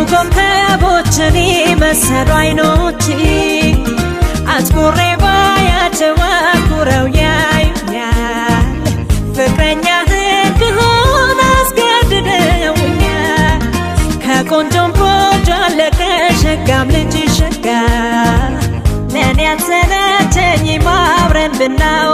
ኮከቦችን መሰሉ አይኖች አትኩሬ ባያቸው አኩረው ያዩኛል ፍቅረኛህ እንድሆን አስገድደውኛል ከቆንጆም ቆንጆ አለ ከሸጋም ልጅ ሸጋ ለኔ አልሰለቸኝም አብረን ብናው